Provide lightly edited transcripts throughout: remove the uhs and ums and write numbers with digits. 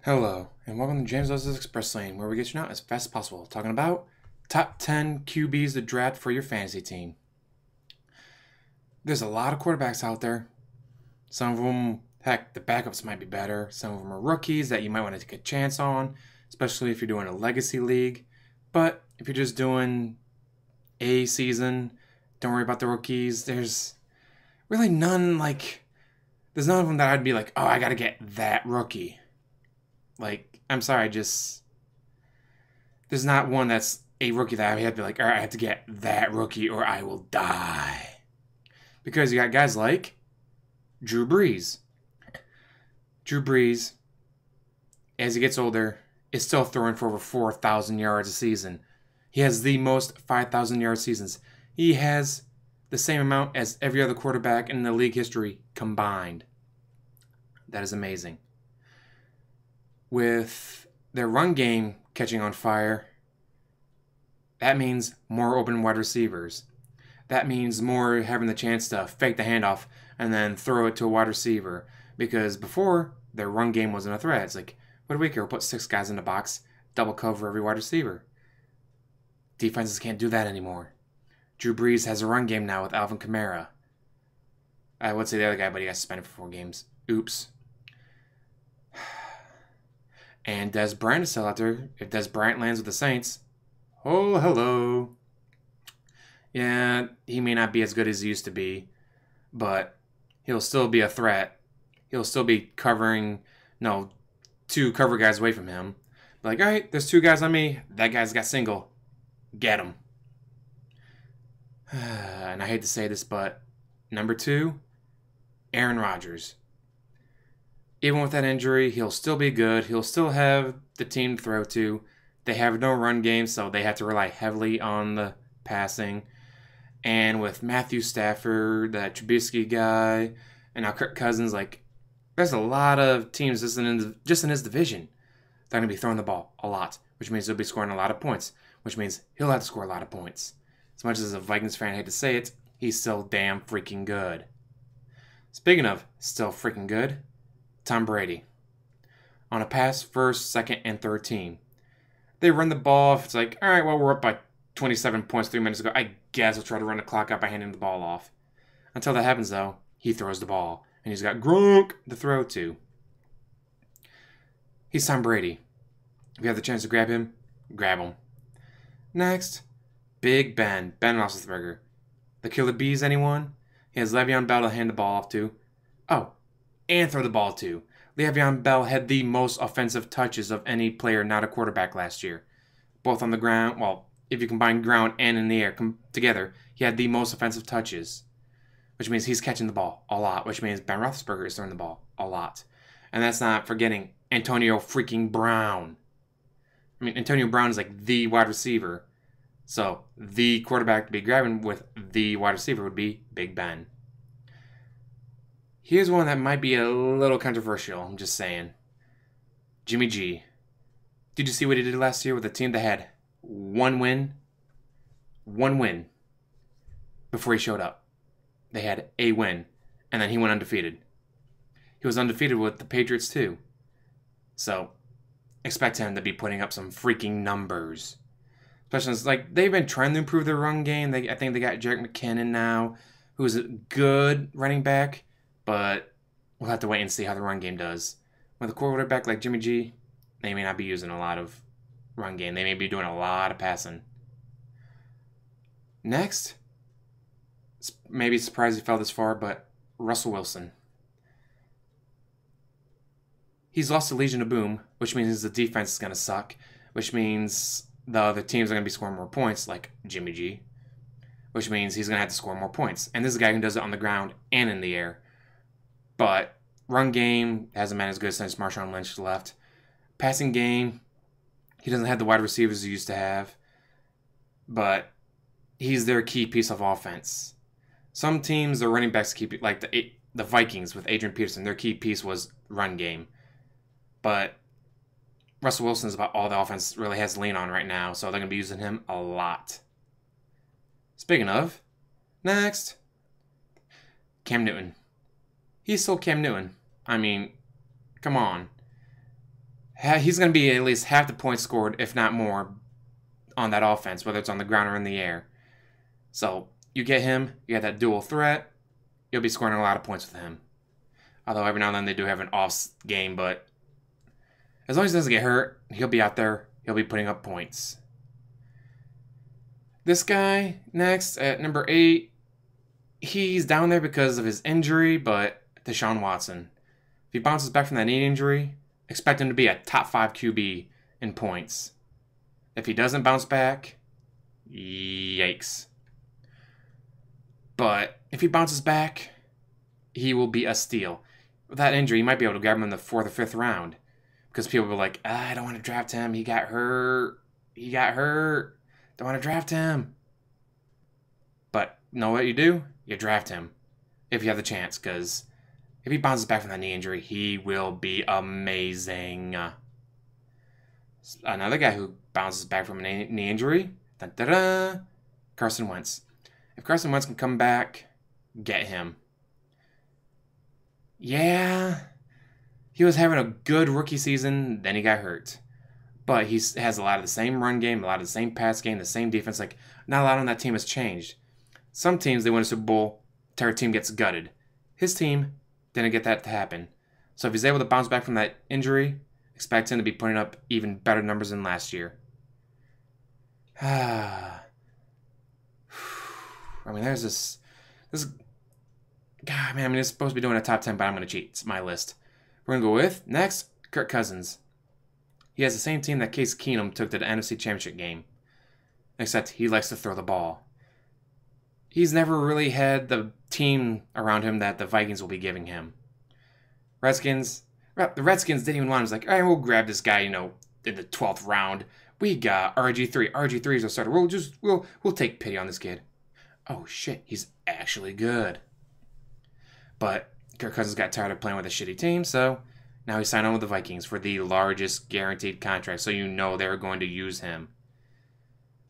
Hello, and welcome to James Loz's Express Lane, where we get you out as fast as possible, talking about top 10 QBs to draft for your fantasy team. There's a lot of quarterbacks out there. Some of them, heck, the backups might be better. Some of them are rookies that you might want to take a chance on, especially if you're doing a legacy league. But if you're just doing a season, don't worry about the rookies. There's really none, there's none of them that I'd be like, oh, I gotta get that rookie. I'm sorry, there's not one that's a rookie that I have to be like, all right, I have to get that rookie or I will die. Because you got guys like Drew Brees. Drew Brees, as he gets older, is still throwing for over 4,000 yards a season. He has the most 5,000 yard seasons. He has the same amount as every other quarterback in the league history combined. That is amazing. With their run game catching on fire, that means more open wide receivers. That means more having the chance to fake the handoff and then throw it to a wide receiver. Because before, their run game wasn't a threat. It's like, what do we care? We'll put 6 guys in the box, double cover every wide receiver. Defenses can't do that anymore. Drew Brees has a run game now with Alvin Kamara. I would say the other guy, but he got suspended for 4 games. Oops. And Des Bryant is still out there. If Des Bryant lands with the Saints, oh, hello. Yeah, he may not be as good as he used to be, but he'll still be a threat. He'll still be covering, 2 cover guys away from him. Like, all right, there's 2 guys on me. That guy's got single. Get him. And I hate to say this, but number 2, Aaron Rodgers. Even with that injury, he'll still be good. He'll still have the team to throw to. They have no run game, so they have to rely heavily on the passing. And with Matthew Stafford, that Trubisky guy, and now Kirk Cousins, there's a lot of teams just in his division that are going to be throwing the ball a lot, which means he'll be scoring a lot of points, which means he'll have to score a lot of points. As much as a Vikings fan, I hate to say it, he's still damn freaking good. Speaking of still freaking good, Tom Brady. On a pass, first, second, and third team. They run the ball. If it's like, all right, well, we're up by 27 points 3 minutes ago. I guess we'll try to run the clock out by handing the ball off. Until that happens, though, he throws the ball. And he's got Gronk to throw to. He's Tom Brady. If you have the chance to grab him, grab him. Next, Big Ben. Ben Roethlisberger. The Killer Bees, anyone? He has Le'Veon Bell to hand the ball off to. Oh, and throw the ball to. Le'Veon Bell had the most offensive touches of any player not a quarterback last year. Both on the ground, well, if you combine ground and in the air together, he had the most offensive touches. Which means he's catching the ball a lot, which means Ben Roethlisberger is throwing the ball a lot. And that's not forgetting Antonio freaking Brown. I mean, Antonio Brown is like the wide receiver. So, the quarterback to be grabbing with the wide receiver would be Big Ben. Here's one that might be a little controversial, I'm just saying. Jimmy G. Did you see what he did last year with a team that had 1 win? 1 win before he showed up. They had a win, and then he went undefeated. He was undefeated with the Patriots too. So, expect him to be putting up some freaking numbers. Especially since, they've been trying to improve their run game. I think they got Jerick McKinnon now, who's a good running back. But we'll have to wait and see how the run game does. With a quarterback like Jimmy G, they may not be using a lot of run game. They may be doing a lot of passing. Next, maybe surprised he fell this far, but Russell Wilson. He's lost the Legion of Boom, which means the defense is going to suck, which means the other teams are going to be scoring more points, like Jimmy G, which means he's going to have to score more points. And this is a guy who does it on the ground and in the air. But run game hasn't been as good since Marshawn Lynch left. Passing game, he doesn't have the wide receivers he used to have. But he's their key piece of offense. Some teams, their running backs keep it, like the Vikings with Adrian Peterson, their key piece was run game. But Russell Wilson is about all the offense really has to lean on right now, so they're going to be using him a lot. Speaking of, next, Cam Newton. He's still Cam Newton. I mean, come on. He's going to be at least half the points scored, if not more, on that offense, whether it's on the ground or in the air. So you get him, you got that dual threat, you'll be scoring a lot of points with him. Although every now and then they do have an off game, but as long as he doesn't get hurt, he'll be out there, he'll be putting up points. This guy, next, at number 8, he's down there because of his injury, but Deshaun Watson. If he bounces back from that knee injury, expect him to be a top 5 QB in points. If he doesn't bounce back, yikes. But if he bounces back, he will be a steal. With that injury, you might be able to grab him in the 4th or 5th round. Because people were like, I don't want to draft him. He got hurt. Don't want to draft him. But know what you do? You draft him. If you have the chance. Because if he bounces back from that knee injury, he will be amazing. Another guy who bounces back from a knee injury. Carson Wentz. If Carson Wentz can come back, get him. Yeah, he was having a good rookie season, then he got hurt. But he has a lot of the same run game, a lot of the same pass game, the same defense. Like, not a lot on that team has changed. Some teams, they win a Super Bowl, entire team gets gutted. His team didn't get that to happen. So if he's able to bounce back from that injury, expect him to be putting up even better numbers than last year. I mean, there's this God, man, I mean, it's supposed to be doing a top 10, but I'm going to cheat. It's my list. We're going to go with, next, Kirk Cousins. He has the same team that Case Keenum took to the NFC Championship game, except he likes to throw the ball. He's never really had the team around him that the Vikings will be giving him. The Redskins didn't even want him. It's like, all right, we'll grab this guy, in the 12th round. We got RG3. RG3 is our starter. We'll take pity on this kid. Oh, shit, he's actually good. But Kirk Cousins got tired of playing with a shitty team, so now he signed on with the Vikings for the largest guaranteed contract, so they're going to use him.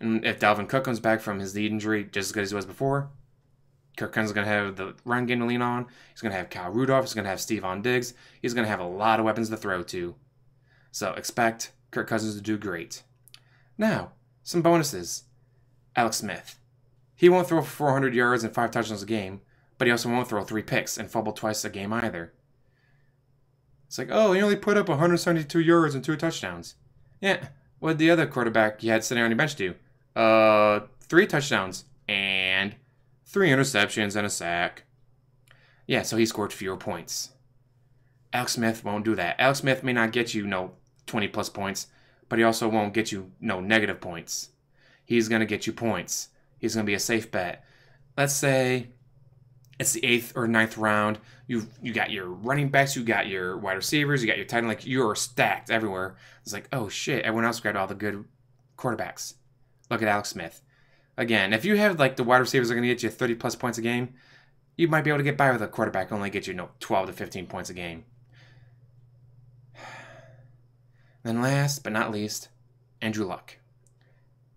And if Dalvin Cook comes back from his knee injury just as good as he was before, Kirk Cousins is going to have the run game to lean on. He's going to have Kyle Rudolph. He's going to have Stephon Diggs. He's going to have a lot of weapons to throw to. So expect Kirk Cousins to do great. Now, some bonuses. Alex Smith. He won't throw for 400 yards and 5 touchdowns a game, but he also won't throw 3 picks and fumble twice a game either. It's like, oh, he only put up 172 yards and 2 touchdowns. Yeah, what did the other quarterback you had sitting on your bench do? 3 touchdowns and 3 interceptions and a sack. Yeah, so he scored fewer points. Alex Smith won't do that. Alex Smith may not get you, 20 plus points, but he also won't get you, negative points. He's going to get you points. He's going to be a safe bet. Let's say it's the 8th or 9th round. You got your running backs, you got your wide receivers, you got your tight end. Like, you're stacked everywhere. It's like, oh shit, everyone else grabbed all the good quarterbacks. Look at Alex Smith. Again, if you have the wide receivers are going to get you 30 plus points a game, you might be able to get by with a quarterback only get you 12 to 15 points a game. Then last but not least, Andrew Luck.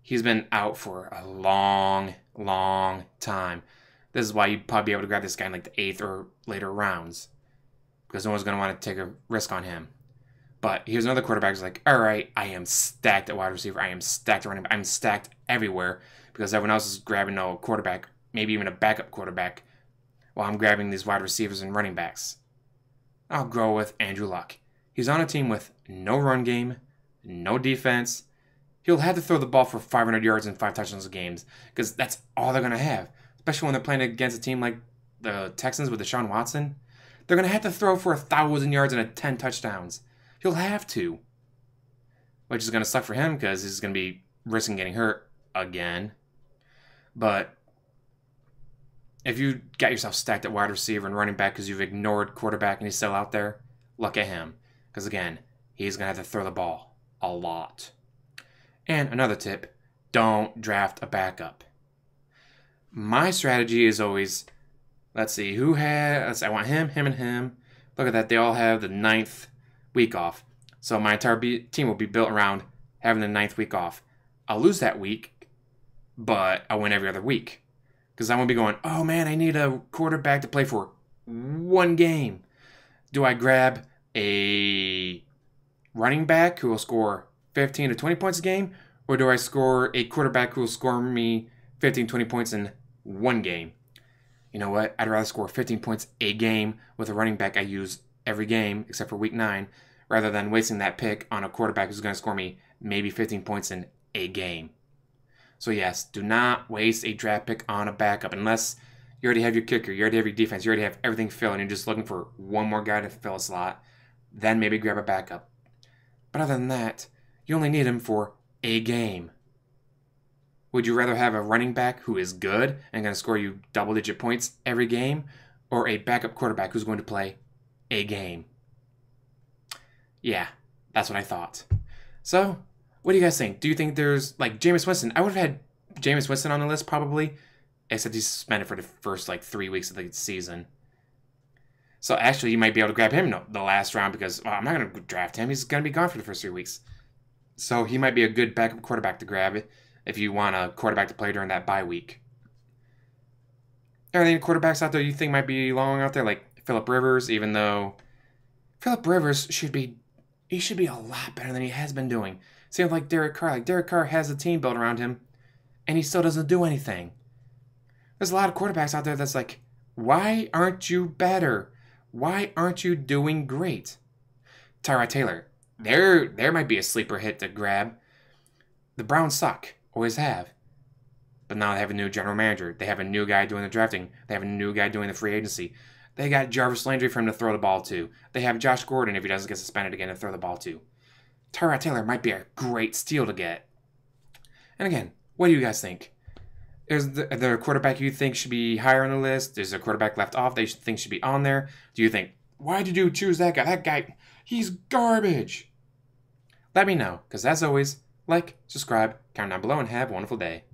He's been out for a long, long time. This is why you'd probably be able to grab this guy in the 8th or later rounds, because no one's going to want to take a risk on him. But here's another quarterback who's like, all right, I am stacked at wide receiver. I am stacked at running back. I'm stacked everywhere because everyone else is grabbing a quarterback, maybe even a backup quarterback, while I'm grabbing these wide receivers and running backs. I'll go with Andrew Luck. He's on a team with no run game, no defense. He'll have to throw the ball for 500 yards and 5 touchdowns a game because that's all they're going to have. Especially when they're playing against a team like the Texans with Deshaun Watson. They're going to have to throw for 1,000 yards and 10 touchdowns. He'll have to. Which is going to suck for him because he's going to be risking getting hurt again. But if you got yourself stacked at wide receiver and running back because you've ignored quarterback and he's still out there, look at him. Because again, he's going to have to throw the ball a lot. And another tip, don't draft a backup. My strategy is always, let's see, I want him, and him. Look at that, they all have the 9th week off. So my entire team will be built around having the 9th week off. I'll lose that week, but I'll win every other week. Because I won't be going, oh man, I need a quarterback to play for 1 game. Do I grab a running back who will score 15 to 20 points a game, or do I score a quarterback who will score me 15, 20 points in one game? You know what? I'd rather score 15 points a game with a running back I use every game, except for week 9, rather than wasting that pick on a quarterback who's going to score me maybe 15 points in a game. So yes, do not waste a draft pick on a backup unless you already have your kicker, you already have your defense, you already have everything filled, and you're just looking for one more guy to fill a slot. Then maybe grab a backup. But other than that, you only need him for a game. Would you rather have a running back who is good and going to score you double-digit points every game, or a backup quarterback who's going to play a game? Yeah, that's what I thought. So, what do you guys think? Do you think there's, like, Jameis Winston? I would have had Jameis Winston on the list probably, except he's suspended for the first, 3 weeks of the season. So actually, you might be able to grab him in the last round because I'm not going to draft him. He's going to be gone for the first 3 weeks. So he might be a good backup quarterback to grab if you want a quarterback to play during that bye week. Are there any quarterbacks out there you think might be long out there, like Phillip Rivers, even though Phillip Rivers should be a lot better than he has been doing. Same like Derek Carr. Like Derek Carr has a team built around him, and he still doesn't do anything. There's a lot of quarterbacks out there that's like, why aren't you better? Why aren't you doing great? Tyrod Taylor. There might be a sleeper hit to grab. The Browns suck. Always have. But now they have a new general manager. They have a new guy doing the drafting. They have a new guy doing the free agency. They got Jarvis Landry for him to throw the ball to. They have Josh Gordon if he doesn't get suspended again to throw the ball to. Tyrod Taylor might be a great steal to get. And again, what do you guys think? Is there a quarterback you think should be higher on the list? Is there a quarterback left off that you think should be on there? Do you think, why did you choose that guy? That guy, he's garbage. Let me know, because as always, like, subscribe, comment down below, and have a wonderful day.